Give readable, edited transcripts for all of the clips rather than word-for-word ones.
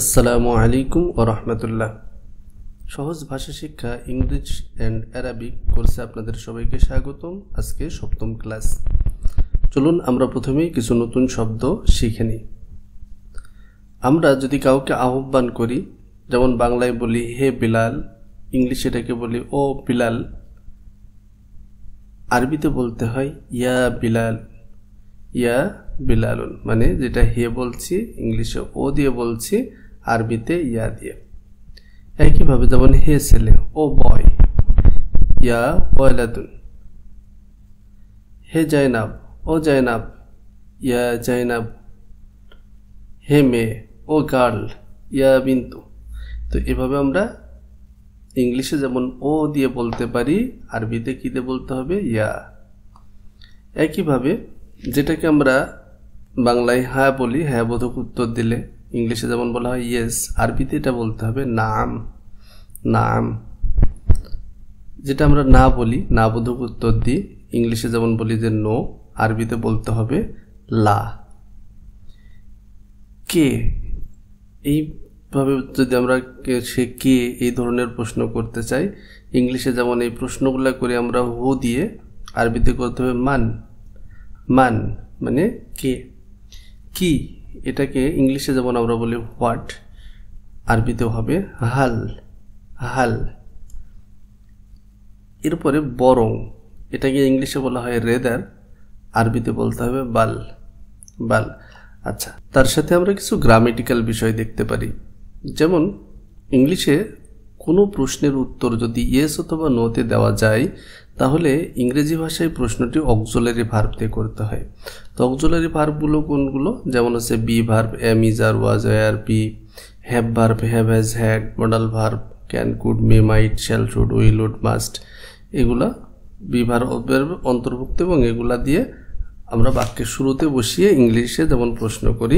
আসসালামু আলাইকুম ওয়া রাহমাতুল্লাহ। সহজ ভাষা শিক্ষা ইংলিশ এন্ড আরবিক কোর্সে আপনাদের সবাইকে স্বাগতম। আজকে সপ্তম ক্লাস। চলুন আমরা প্রথমেই কিছু নতুন শব্দ শিখে নিই। আমরা যদি কাউকে আহ্বান করি, যেমন বাংলায় বলি হে বিলাল, ইংলিশে এটাকে বলি ও বিলাল, আরবিতে বলতে হয় ইয়া বিলাল, ইয়া বিলালুন, মানে যেটা হে বলছি ইংলিশে ও দিয়ে বলছি, আরবিতে ইয়া দিয়ে। একইভাবে যেমন হে ছেলে, ও বয়, ইয়া ওয়ালাদুন। হে জাইনাব, ও জাইনাব, ইয়া জাইনাব। হে মেয়ে, ও গার্ল, ইয়া বিন্তু। তো এভাবে আমরা ইংলিশে যেমন ও দিয়ে বলতে পারি, আরবিতে কি দিয়ে বলতে হবে, ইয়া। একইভাবে যেটাকে আমরা বাংলায় হ্যাঁ বলি, হ্যাঁ বোধক উত্তর দিলে ইংলিশে যেমন বলা হয় ইয়েস, আরবিতে এটা বলতে হবে নাম, নাম। যেটা আমরা না বলি, না বোধক উত্তর দিই, ইংলিশে যেমন বলি যে নো, আরবিতে বলতে হবে লা। কে, এইভাবে যদি আমরা সে কে এই ধরনের প্রশ্ন করতে চাই, ইংলিশে যেমন এই প্রশ্নগুলো করি আমরা হু দিয়ে, আরবিতে করতে হবে মান, মান মানে কে। কি, এটাকে ইংলিশে যেমন আমরা বলি হোয়াট, আরবিতেও হবে হাল, হাল। এরপরে বরং, এটাকে ইংলিশে বলা হয় রেদার, আরবিতে বলতে হবে বাল, বাল। আচ্ছা, তার সাথে আমরা কিছু গ্রামেটিক্যাল বিষয় দেখতে পারি। যেমন ইংলিশে কোনো প্রশ্নের উত্তর যদি ইয়েস অথবা নোতে দেওয়া যায়, তাহলে ইংরেজি ভাষায় প্রশ্নটি অক্সিলারি ভার্ব দিয়ে করতে হয়। তো অক্সিলারি ভার্বগুলো কোনগুলো, যেমন হচ্ছে be verb, am, is, are, was, are, be, have verb, have, has, had, modal verb, can, could, may, might, shall, should, will, would, must, এগুলা বি ভার্বের অন্তর্ভুক্ত, এবং এগুলা দিয়ে আমরা বাক্যের শুরুতে বসিয়ে ইংলিশে যেমন প্রশ্ন করি।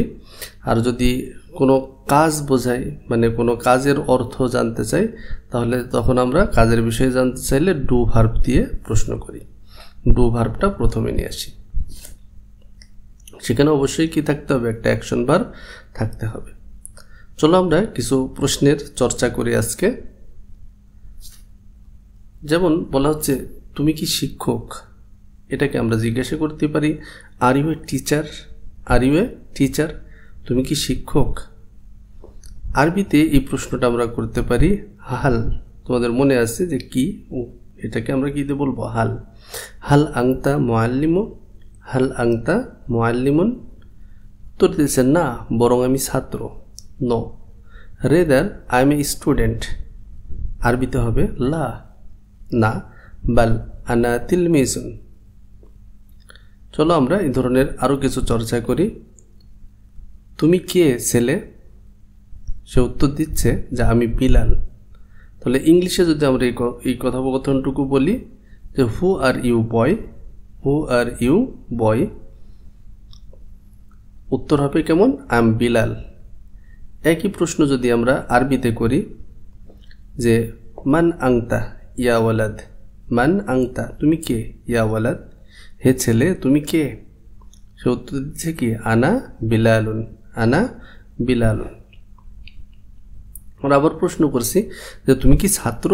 আর যদি কোনো কাজ বোঝাই, মানে কোনো কাজের অর্থ জানতে চাই, তাহলে তখন আমরা কাজের বিষয়ে জানতে চাইলে ডু ভার্ব দিয়ে প্রশ্ন করি। ডু ভার্বটা প্রথমে নিয়ে আসি। সেখানে অবশ্যই কি থাকতে হবে, একটা অ্যাকশন ভার্ব থাকতে হবে। চলো আমরা কিছু প্রশ্নের চর্চা করি আজকে। যেমন বলা হচ্ছে তুমি কি শিক্ষক, এটাকে আমরা জিজ্ঞাসা করতে পারি are you a teacher, are you a teacher, তুমি কি শিক্ষক। আরবিতে এই প্রশ্নটা আমরা করতে পারি হাল। তোমাদের মনে আছে যে কি, এটাকে আমরা কি দিয়ে বলবো, হাল। হাল আংতা মুআল্লিমু, হাল আংতা মুআল্লিমুন। উত্তর দিয়েছে না, বরং আমি ছাত্র, no. Rather I am a student, আরবিতে হবে লা, না, বাল আনা তিলমিজুন। চলো আমরা এই ধরনের আরো কিছু চর্চা করি। তুমি কে ছেলে, সে উত্তর দিচ্ছে যে আমি বিলাল। তাহলে ইংলিশে যদি আমরা এই কথোপকথনটুকু বলি যে হু are you boy, who are you বয়, উত্তর হবে কেমন, আই এম বিলাল। একই প্রশ্ন যদি আমরা আরবিতে করি যে মান আংতা ইয়া ওয়ালাদ, মান আংতা তুমি কে, ইয়া ওয়ালাদ হে ছেলে তুমি কে, সে উত্তর দিচ্ছে কি আনা বিলালুন, আনা বিলালুন। আমরা আবার প্রশ্ন করছি যে তুমি কি ছাত্র,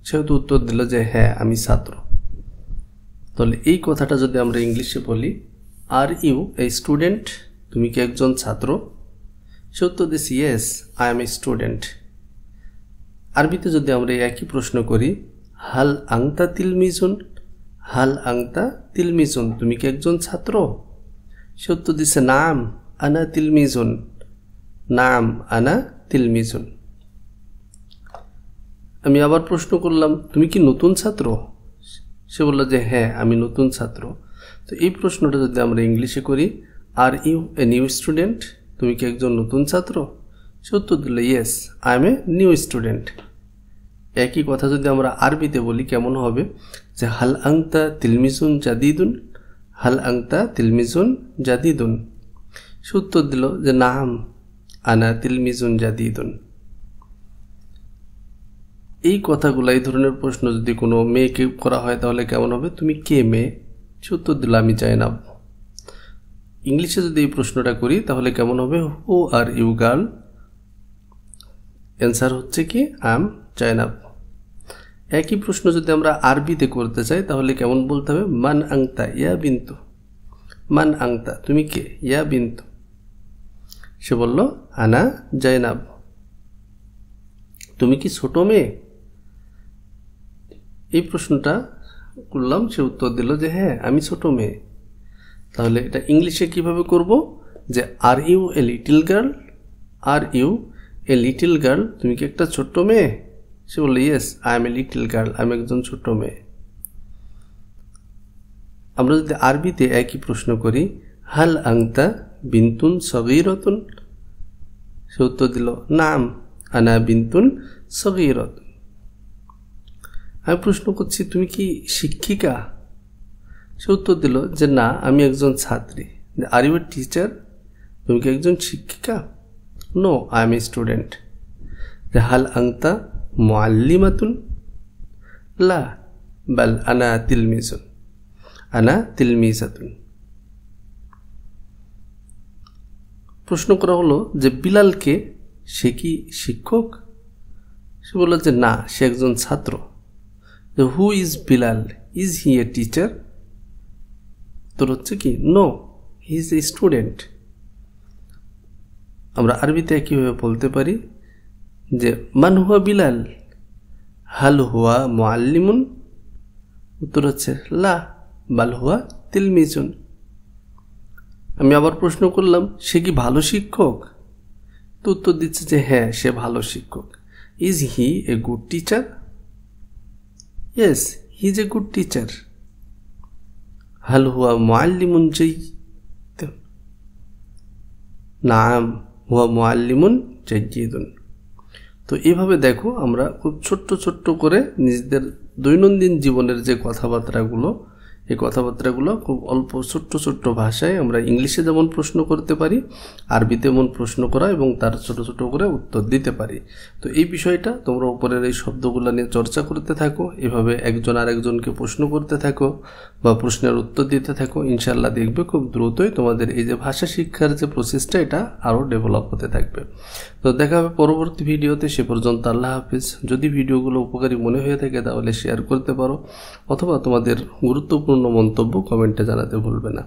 সেহেতু উত্তর দিল যে হ্যাঁ আমি ছাত্র। তাহলে এই কথাটা যদি আমরা ইংলিশে বলি আর ইউ এ স্টুডেন্ট, তুমি কি একজন ছাত্র, সে উত্তর দিচ্ছে yes I am a student. আরবিতে যদি আমরা একই প্রশ্ন করি হাল আংতা তিলমিজুন, হাল আংতা তিলমিজুন, তুমি কি একজন ছাত্র, সে উত্তর দিচ্ছে নাম আনা তিলমিজুন, নাম আনা তিলমিজুন। আমি আবার প্রশ্ন করলাম তুমি কি নতুন ছাত্র, সে বলল যে হ্যাঁ আমি নতুন ছাত্র। তো এই প্রশ্নটা যদি আমরা ইংলিশে করি are you a new student, তুমি কি একজন নতুন ছাত্র, সে উত্তর দিল yes I am a new student. একই কথা যদি আমরা আরবিতে বলি কেমন হবে, যে হাল আংতা তিলমিজুন জাদিদুন, হাল আংতা তিলমিজুন জাদিদুন, সে উত্তর দিল যে নাম আনা তিলমিজুন জাদিদুন। এই কথাগুলো, এই ধরনের প্রশ্ন যদি কোনো মেয়েকে করা হয় তাহলে কেমন হবে, তুমি কে মেয়ে, সে উত্তর দিল আমি জাইনাব। ইংলিশে যদি এই প্রশ্নটা করি তাহলে কেমন হবে, হু আর ইউ গার্ল, অ্যান্সার হচ্ছে কি আম জাইনাব। একই প্রশ্ন যদি আমরা আরবিতে করতে চাই তাহলে কেমন বলতে হবে? মান আংতা ইয়া বিন্তু। মান আংতা, তুমি কে? ইয়া বিন্তু। সে বলল আনা জাইনাব। তুমি কি ছোট মেয়ে? এই প্রশ্নটা করলাম, সে উত্তর দিল যে হ্যাঁ আমি ছোট মেয়ে। তাহলে এটা ইংলিশে কিভাবে করব? যে are you a little girl? Are you a little girl? তুমি কি একটা ছোট্ট মেয়ে? সে বলল yes I am a little girl, আমি একজন ছোট্ট মেয়ে। আমরা যদি আরবিতে একই প্রশ্ন করি, হাল আংতা বিন্তুন সগীরাতুন? সে উত্তর দিল নাম আনা বিন্তুন সগীরাতুন। আমি প্রশ্ন করছি তুমি কি শিক্ষিকা? সে উত্তর দিল যে না আমি একজন ছাত্রী। Are you a teacher? তুমি কি একজন শিক্ষিকা? No I am a student. হাল আংতা মুআল্লিমাতুন? লা বাল আনা তিলমিজুন, আনা তিলমিজাতুন। প্রশ্ন করা হলো যে বিলালকে, সে কি শিক্ষক? সে বলল যে না সে একজন ছাত্র। Who is Bilal? Is he a teacher? তোর হচ্ছে কি no he is a student. আমরা আরবিতে একইভাবে বলতে পারি যে মান হুয়া বিলাল? হাল হুয়া মুআল্লিমুন? উত্তর হচ্ছে লা বাল হুয়া তিলমিজুন। আমি আবার প্রশ্ন করলাম সে কি ভালো শিক্ষক? তো উত্তর দিচ্ছে যে হ্যাঁ সে ভালো শিক্ষক। Is he a good teacher? Yes he is a good teacher. হাল হুয়া মুআল্লিমুন জাইয়িদুন? নাম হুয়া মুআল্লিমুন জাইয়িদুন। তো এইভাবে দেখো আমরা খুব ছোট্ট ছোট্ট করে নিজেদের দৈনন্দিন জীবনের যে কথাবার্তাগুলো, এই কথাবার্তাগুলো খুব অল্প ছোট্ট ছোট্ট ভাষায় আমরা ইংলিশে যেমন প্রশ্ন করতে পারি, আরবিতে যেমন প্রশ্ন করা এবং তার ছোট ছোট করে উত্তর দিতে পারি। তো এই বিষয়টা তোমরা উপরের এই শব্দগুলো নিয়ে চর্চা করতে থাকো, এভাবে একজন আরেকজনকে প্রশ্ন করতে থাকো বা প্রশ্নের উত্তর দিতে থাকো। ইনশাল্লাহ দেখবে খুব দ্রুতই তোমাদের এই যে ভাষা শিক্ষার যে প্রসেসটা এটা আরও ডেভেলপ হতে থাকবে। তো দেখা হবে পরবর্তী ভিডিওতে। সে পর্যন্ত আল্লাহ হাফিজ। যদি ভিডিওগুলো উপকারী মনে হয়ে থাকে তাহলে শেয়ার করতে পারো অথবা তোমাদের গুরুত্বপূর্ণ মন্তব্য কমেন্টে জানাতে ভুলবে না।